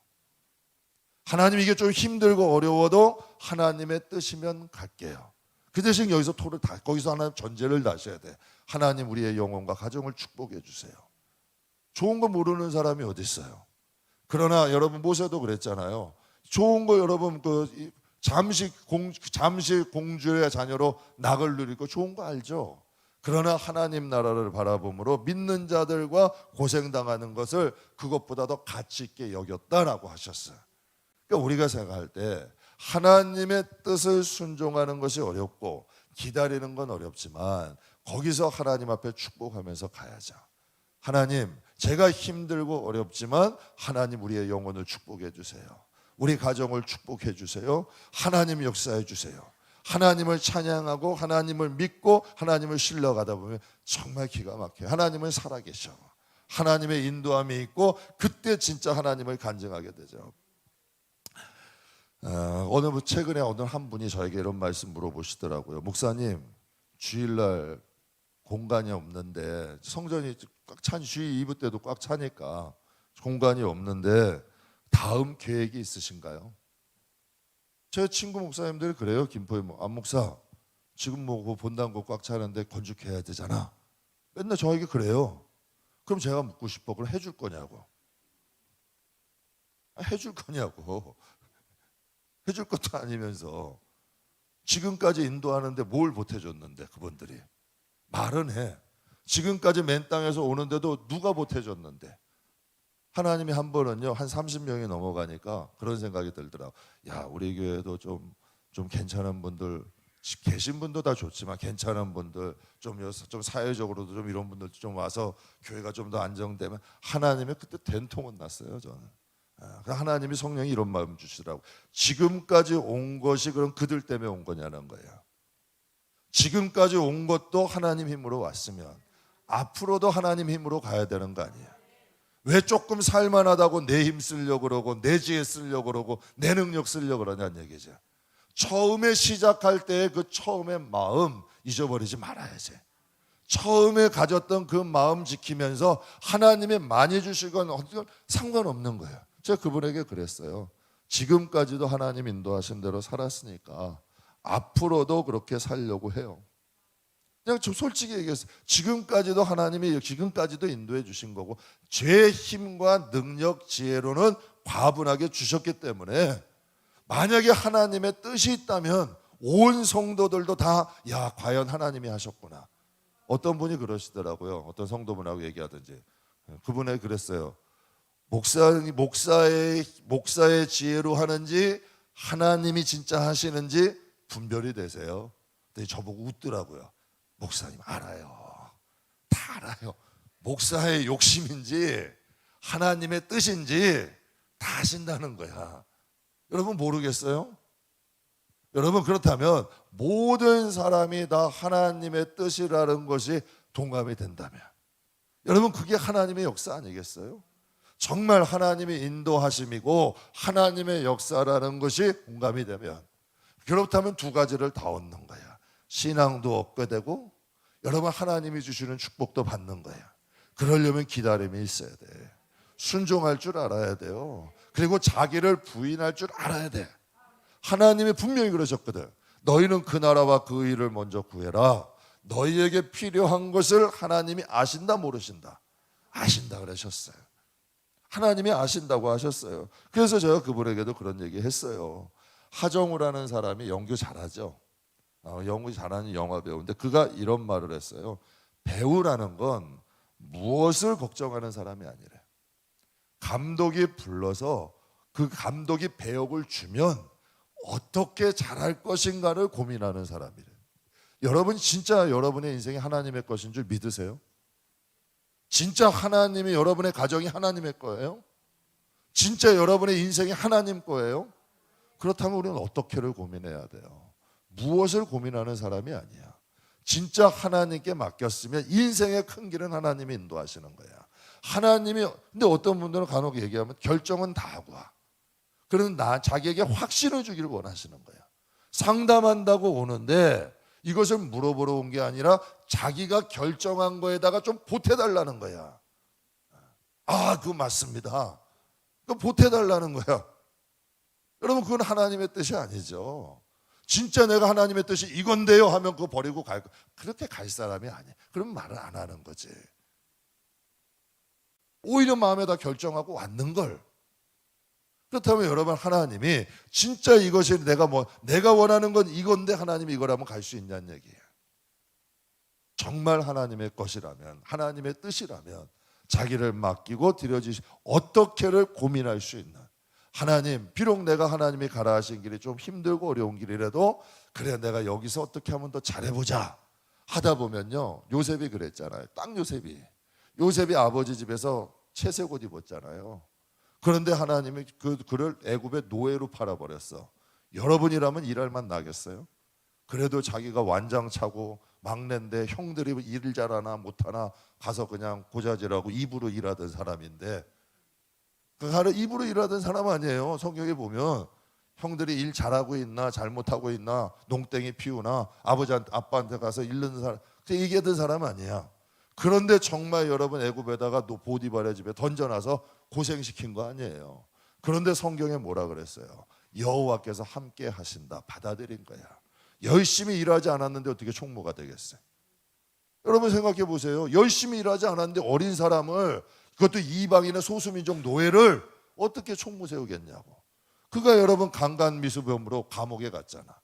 하나님 이게 좀 힘들고 어려워도 하나님의 뜻이면 갈게요. 그 대신 여기서 거기서 하나님 전제를 다셔야 돼. 하나님 우리의 영혼과 가정을 축복해 주세요. 좋은 거 모르는 사람이 어디 있어요? 그러나 여러분 모세도 그랬잖아요. 좋은 거 여러분 잠시 공주의 자녀로 낙을 누리고 좋은 거 알죠? 그러나 하나님 나라를 바라봄으로 믿는 자들과 고생당하는 것을 그것보다 더 가치 있게 여겼다라고 하셨어요. 그러니까 우리가 생각할 때 하나님의 뜻을 순종하는 것이 어렵고 기다리는 건 어렵지만 거기서 하나님 앞에 축복하면서 가야죠. 하나님, 제가 힘들고 어렵지만 하나님 우리의 영혼을 축복해 주세요. 우리 가정을 축복해 주세요. 하나님 역사해 주세요. 하나님을 찬양하고 하나님을 믿고 하나님을 신뢰하다 보면 정말 기가 막혀요. 하나님은 살아계셔. 하나님의 인도함이 있고 그때 진짜 하나님을 간증하게 되죠. 최근에 어느 한 분이 저에게 이런 말씀 물어보시더라고요. 목사님, 주일날 공간이 없는데 성전이 꽉 찬 주일 2부 때도 꽉 차니까 공간이 없는데 다음 계획이 있으신가요? 제 친구 목사님들이 그래요. 김포에 안 목사 지금 뭐 본당 꽉 차는데 건축해야 되잖아. 맨날 저에게 그래요. 그럼 제가 묻고 싶어. 그럼 해줄 거냐고. 해줄 거냐고. 해줄 것도 아니면서 지금까지 인도하는데 뭘 보태줬는데 그분들이 말은 해. 지금까지 맨 땅에서 오는데도 누가 보태줬는데. 하나님이 한 번은요 한 30명이 넘어가니까 그런 생각이 들더라고. 야, 우리 교회도 좀 괜찮은 분들 계신 분도 다 좋지만 괜찮은 분들 좀 사회적으로도 좀 이런 분들 좀 와서 교회가 좀 더 안정되면. 하나님의 그때 된통은 났어요 저는. 하나님이 성령이 이런 마음 주시더라고. 지금까지 온 것이 그럼 그들 때문에 온 거냐는 거예요. 지금까지 온 것도 하나님 힘으로 왔으면 앞으로도 하나님 힘으로 가야 되는 거 아니에요. 왜 조금 살만하다고 내 힘 쓰려고 그러고 내 지혜 쓰려고 그러고 내 능력 쓰려고 그러냐는 얘기죠. 처음에 시작할 때의 그 처음의 마음 잊어버리지 말아야지. 처음에 가졌던 그 마음 지키면서 하나님이 많이 주시건 상관없는 거예요. 제가 그분에게 그랬어요. 지금까지도 하나님 인도하신 대로 살았으니까 앞으로도 그렇게 살려고 해요. 그냥 좀 솔직히 얘기했어요. 지금까지도 하나님이 지금까지도 인도해 주신 거고 제 힘과 능력 지혜로는 과분하게 주셨기 때문에 만약에 하나님의 뜻이 있다면 온 성도들도 다 야 과연 하나님이 하셨구나. 어떤 분이 그러시더라고요. 어떤 성도분하고 얘기하든지 그분에게 그랬어요. 목사의 지혜로 하는지 하나님이 진짜 하시는지 분별이 되세요. 근데 저보고 웃더라고요. 목사님 알아요. 다 알아요. 목사의 욕심인지 하나님의 뜻인지 다 아신다는 거야. 여러분 모르겠어요? 여러분 그렇다면 모든 사람이 다 하나님의 뜻이라는 것이 동감이 된다면 여러분 그게 하나님의 역사 아니겠어요? 정말 하나님의 인도하심이고 하나님의 역사라는 것이 공감이 되면 그렇다면 두 가지를 다 얻는 거야. 신앙도 얻게 되고 여러분 하나님이 주시는 축복도 받는 거야. 그러려면 기다림이 있어야 돼. 순종할 줄 알아야 돼요. 그리고 자기를 부인할 줄 알아야 돼. 하나님이 분명히 그러셨거든. 너희는 그 나라와 그 일을 먼저 구해라. 너희에게 필요한 것을 하나님이 아신다 모르신다? 아신다 그러셨어요. 하나님이 아신다고 하셨어요. 그래서 제가 그분에게도 그런 얘기 했어요. 하정우라는 사람이 연기 잘하죠. 연기 잘하는 영화 배우인데 그가 이런 말을 했어요. 배우라는 건 무엇을 걱정하는 사람이 아니래. 감독이 불러서 그 감독이 배역을 주면 어떻게 잘할 것인가를 고민하는 사람이래요. 여러분 진짜 여러분의 인생이 하나님의 것인 줄 믿으세요? 진짜 하나님이 여러분의 가정이 하나님의 거예요? 진짜 여러분의 인생이 하나님 거예요? 그렇다면 우리는 어떻게를 고민해야 돼요? 무엇을 고민하는 사람이 아니야. 진짜 하나님께 맡겼으면 인생의 큰 길은 하나님이 인도하시는 거야. 하나님이, 근데 어떤 분들은 간혹 얘기하면 결정은 다 하고 와. 그러면 자기에게 확신을 주기를 원하시는 거야. 상담한다고 오는데 이것을 물어보러 온 게 아니라 자기가 결정한 거에다가 좀 보태달라는 거야. 아, 그거 맞습니다. 그거 보태달라는 거야. 여러분, 그건 하나님의 뜻이 아니죠. 진짜 내가 하나님의 뜻이 이건데요 하면 그거 버리고 갈 거. 그렇게 갈 사람이 아니야. 그럼 말을 안 하는 거지. 오히려 마음에다 결정하고 왔는 걸. 그렇다면 여러분, 하나님이 진짜 이것이 내가 원하는 건 이건데 하나님이 이거라면 갈 수 있냐는 얘기예요. 정말 하나님의 것이라면, 하나님의 뜻이라면 자기를 맡기고 드려지시 어떻게를 고민할 수 있는 하나님, 비록 내가 하나님이 가라 하신 길이 좀 힘들고 어려운 길이라도 그래 내가 여기서 어떻게 하면 더 잘해보자 하다 보면요, 요셉이 그랬잖아요. 딱 요셉이 아버지 집에서 채색 옷 입었잖아요. 그런데 하나님이 그를 애굽의 노예로 팔아버렸어. 여러분이라면 일할 만 나겠어요? 그래도 자기가 완장차고 막내인데 형들이 일을 잘하나 못하나 가서 그냥 고자질하고 입으로 일하던 사람인데, 그 입으로 일하던 사람 아니에요. 성경에 보면 형들이 일 잘하고 있나 잘못하고 있나 농땡이 피우나 아빠한테 가서 일르는 사람, 그 얘기하던 사람 아니야. 그런데 정말 여러분 애굽에다가 보디발의 집에 던져놔서 고생시킨 거 아니에요. 그런데 성경에 뭐라 그랬어요? 여호와께서 함께 하신다. 받아들인 거야. 열심히 일하지 않았는데 어떻게 총무가 되겠어요? 여러분 생각해 보세요. 열심히 일하지 않았는데 어린 사람을, 그것도 이방인의 소수민족 노예를 어떻게 총무 세우겠냐고. 그가 여러분 강간미수범으로 감옥에 갔잖아.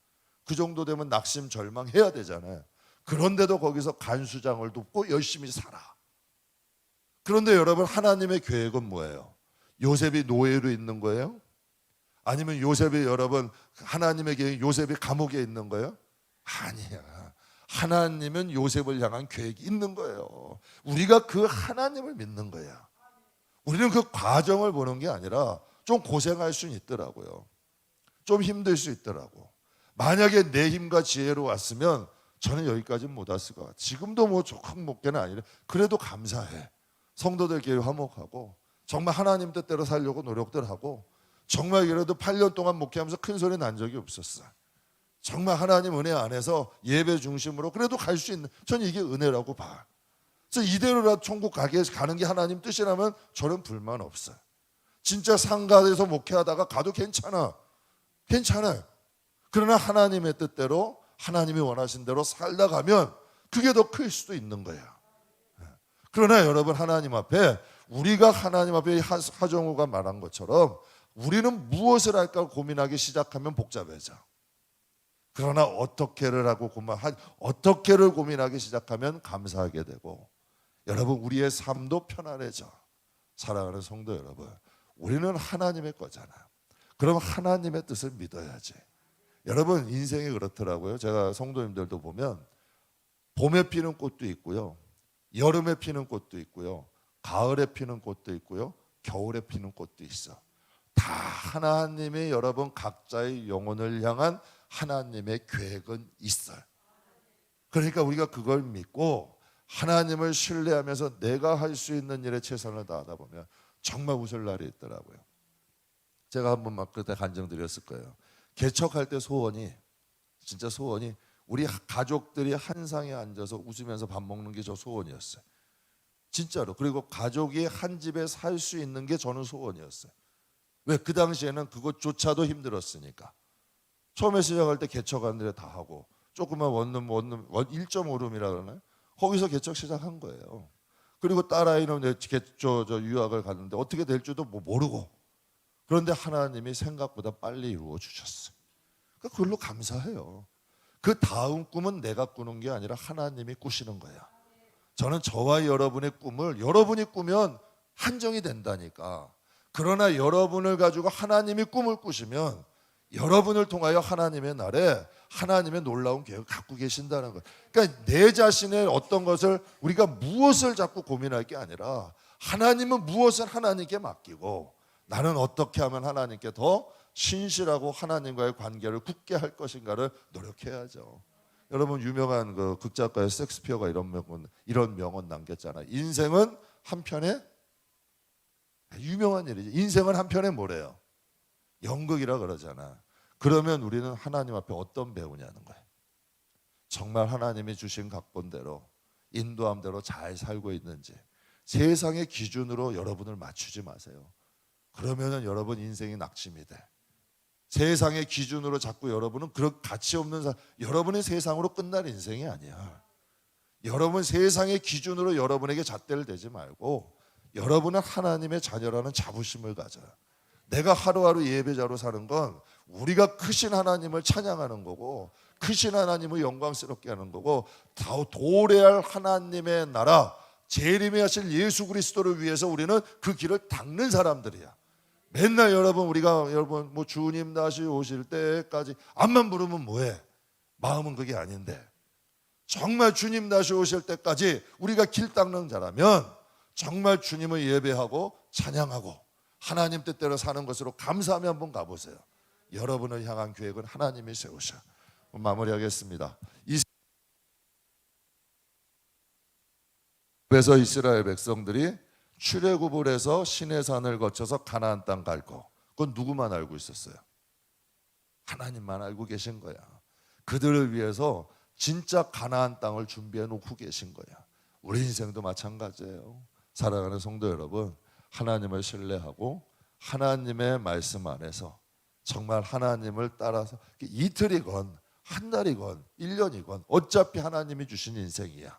그 정도 되면 낙심 절망해야 되잖아요. 그런데도 거기서 간수장을 돕고 열심히 살아. 그런데 여러분, 하나님의 계획은 뭐예요? 요셉이 노예로 있는 거예요? 아니면 요셉이 여러분 하나님의 계획, 요셉이 감옥에 있는 거예요? 아니야. 하나님은 요셉을 향한 계획이 있는 거예요. 우리가 그 하나님을 믿는 거야. 우리는 그 과정을 보는 게 아니라 좀 고생할 수 있더라고요. 좀 힘들 수 있더라고. 만약에 내 힘과 지혜로 왔으면 저는 여기까지는 못 왔을 것 같아요. 지금도 뭐 조금 못게는 아니라 그래도 감사해. 성도들끼리 화목하고 정말 하나님 뜻대로 살려고 노력들 하고, 정말 그래도 8년 동안 목회하면서 큰 소리 난 적이 없었어. 정말 하나님 은혜 안에서 예배 중심으로 그래도 갈 수 있는, 저는 이게 은혜라고 봐. 그래서 이대로라도 천국 가는 게 하나님 뜻이라면 저는 불만 없어요. 진짜 상가에서 목회하다가 가도 괜찮아요. 그러나 하나님의 뜻대로 하나님이 원하신 대로 살다 가면 그게 더 클 수도 있는 거야. 그러나 여러분, 하나님 앞에, 우리가 하나님 앞에 하정우가 말한 것처럼 우리는 무엇을 할까 고민하기 시작하면 복잡해져. 그러나 어떻게를 고민하기 시작하면 감사하게 되고, 여러분 우리의 삶도 편안해져. 사랑하는 성도 여러분, 우리는 하나님의 거잖아요. 그럼 하나님의 뜻을 믿어야지. 여러분 인생이 그렇더라고요. 제가 성도님들도 보면 봄에 피는 꽃도 있고요, 여름에 피는 꽃도 있고요, 가을에 피는 꽃도 있고요, 겨울에 피는 꽃도 있어. 다 하나님의 여러분 각자의 영혼을 향한 하나님의 계획은 있어요. 그러니까 우리가 그걸 믿고 하나님을 신뢰하면서 내가 할 수 있는 일에 최선을 다하다 보면 정말 웃을 날이 있더라고요. 제가 한번 막 그때 간증드렸을 거예요. 개척할 때 진짜 소원이 우리 가족들이 한 상에 앉아서 웃으면서 밥 먹는 게 저 소원이었어요. 진짜로. 그리고 가족이 한 집에 살 수 있는 게 저는 소원이었어요. 왜? 그 당시에는 그것조차도 힘들었으니까. 처음에 시작할 때 개척하는 데 다 하고 조그만 원룸 1.5룸이라 그러나요? 거기서 개척 시작한 거예요. 그리고 딸아이는 유학을 갔는데 어떻게 될 줄도 모르고, 그런데 하나님이 생각보다 빨리 이루어 주셨어요. 그러니까 그걸로 감사해요. 그 다음 꿈은 내가 꾸는 게 아니라 하나님이 꾸시는 거야. 저는 저와 여러분의 꿈을 여러분이 꾸면 한정이 된다니까. 그러나 여러분을 가지고 하나님이 꿈을 꾸시면 여러분을 통하여 하나님의 날에 하나님의 놀라운 계획을 갖고 계신다는 거예요. 그러니까 내 자신의 어떤 것을 우리가 무엇을 자꾸 고민할 게 아니라 하나님은 무엇을 하나님께 맡기고 나는 어떻게 하면 하나님께 더 신실하고 하나님과의 관계를 굳게 할 것인가를 노력해야죠. 여러분 유명한 그 극작가의 셰익스피어가 이런 명언 남겼잖아요. 인생은 한편의 유명한 일이죠. 인생은 한편의 뭐래요? 연극이라 그러잖아. 그러면 우리는 하나님 앞에 어떤 배우냐는 거예요. 정말 하나님이 주신 각본대로 인도함대로 잘 살고 있는지 세상의 기준으로 여러분을 맞추지 마세요. 그러면은 여러분 인생이 낙심이 돼. 세상의 기준으로 자꾸 여러분은 그런 가치 없는 여러분의 세상으로 끝날 인생이 아니야. 여러분 세상의 기준으로 여러분에게 잣대를 대지 말고 여러분은 하나님의 자녀라는 자부심을 가져요. 내가 하루하루 예배자로 사는 건 우리가 크신 하나님을 찬양하는 거고 크신 하나님을 영광스럽게 하는 거고 도래할 하나님의 나라 재림하실 예수 그리스도를 위해서 우리는 그 길을 닦는 사람들이야. 맨날 여러분 뭐 주님 다시 오실 때까지 앞만 부르면 뭐해? 마음은 그게 아닌데 정말 주님 다시 오실 때까지 우리가 길 닦는 자라면 정말 주님을 예배하고 찬양하고 하나님 뜻대로 사는 것으로 감사하며 한번 가보세요. 여러분을 향한 계획은 하나님이 세우셔. 마무리하겠습니다. 그래서 이스라엘 백성들이 출애굽을 해서 시내산을 거쳐서 가나안 땅 갈 거. 그건 누구만 알고 있었어요? 하나님만 알고 계신 거야. 그들을 위해서 진짜 가나안 땅을 준비해 놓고 계신 거야. 우리 인생도 마찬가지예요. 사랑하는 성도 여러분, 하나님을 신뢰하고 하나님의 말씀 안에서 정말 하나님을 따라서 이틀이건 한 달이건 1년이건 어차피 하나님이 주신 인생이야.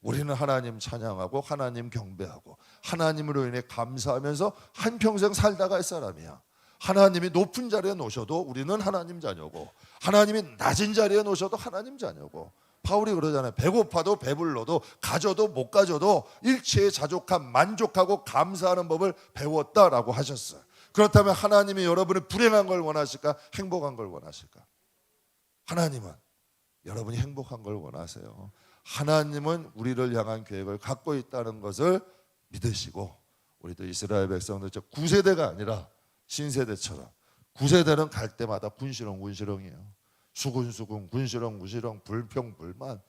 우리는 하나님 찬양하고 하나님 경배하고 하나님으로 인해 감사하면서 한평생 살다 갈 사람이야. 하나님이 높은 자리에 놓으셔도 우리는 하나님 자녀고 하나님이 낮은 자리에 놓으셔도 하나님 자녀고 바울이 그러잖아요. 배고파도 배불러도 가져도 못 가져도 일체의 자족함 만족하고 감사하는 법을 배웠다라고 하셨어요. 그렇다면 하나님이 여러분이 불행한 걸 원하실까? 행복한 걸 원하실까? 하나님은 여러분이 행복한 걸 원하세요. 하나님은 우리를 향한 계획을 갖고 있다는 것을 믿으시고 우리도 이스라엘 백성들 9세대가 아니라 신세대처럼 9세대는 갈 때마다 군시렁군시렁이에요. 수군수군 군시렁군시렁 불평불만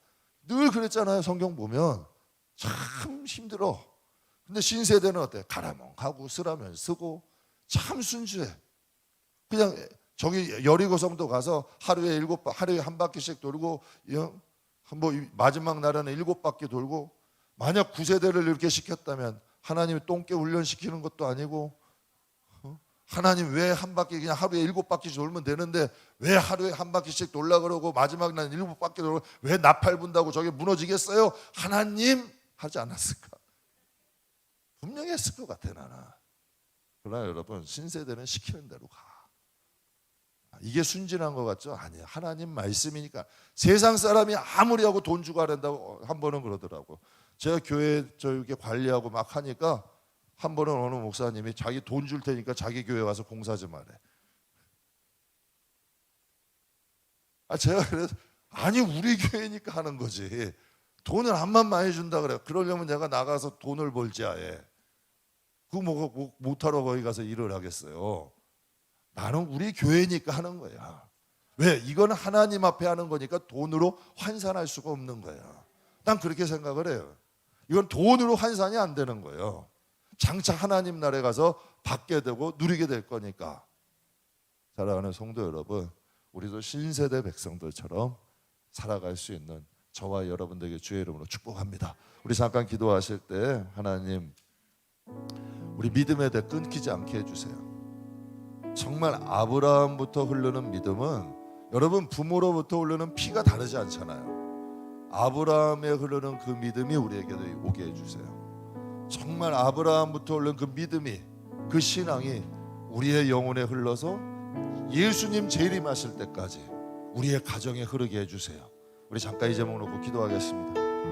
늘 그랬잖아요. 성경 보면 참 힘들어. 근데 신세대는 어때? 가라면 가고 쓰라면 쓰고 참 순수해. 그냥 저기 여리고성도 가서 하루에 한 바퀴씩 돌고 뭐 마지막 날에는 7바퀴 돌고 만약 9세대를 이렇게 시켰다면 하나님이 똥개 훈련시키는 것도 아니고 하나님 왜 한 바퀴 그냥 하루에 7바퀴 돌면 되는데 왜 하루에 한 바퀴씩 돌라 그러고 마지막 날 7바퀴 돌고 왜 나팔 분다고 저게 무너지겠어요? 하나님 하지 않았을까? 분명히 했을 것 같아 나는. 그러나 여러분 신세대는 시키는 대로 가. 이게 순진한 것 같죠? 아니에요. 하나님 말씀이니까. 세상 사람이 아무리 하고 돈 주고 하란다고 한 번은 그러더라고. 제가 교회 이렇게 관리하고 막 하니까 한 번은 어느 목사님이 자기 돈 줄 테니까 자기 교회 와서 봉사 좀 하래. 제가 그래서 아니 우리 교회니까 하는 거지. 돈을 암만 많이 준다 그래요. 그러려면 내가 나가서 돈을 벌지 아예. 그거 못하러 거기 가서 일을 하겠어요. 나는 우리 교회니까 하는 거야. 왜? 이건 하나님 앞에 하는 거니까 돈으로 환산할 수가 없는 거야. 난 그렇게 생각을 해요. 이건 돈으로 환산이 안 되는 거예요. 장차 하나님 나라에 가서 받게 되고 누리게 될 거니까. 사랑하는 성도 여러분, 우리도 신세대 백성들처럼 살아갈 수 있는 저와 여러분들에게 주의 이름으로 축복합니다. 우리 잠깐 기도하실 때 하나님 우리 믿음의 대 끊기지 않게 해주세요. 정말 아브라함부터 흐르는 믿음은 여러분 부모로부터 흐르는 피가 다르지 않잖아요. 아브라함에 흐르는 그 믿음이 우리에게도 오게 해주세요. 정말 아브라함부터 흐르는 그 믿음이 그 신앙이 우리의 영혼에 흘러서 예수님 재림하실 때까지 우리의 가정에 흐르게 해주세요. 우리 잠깐 이 제목 놓고 기도하겠습니다.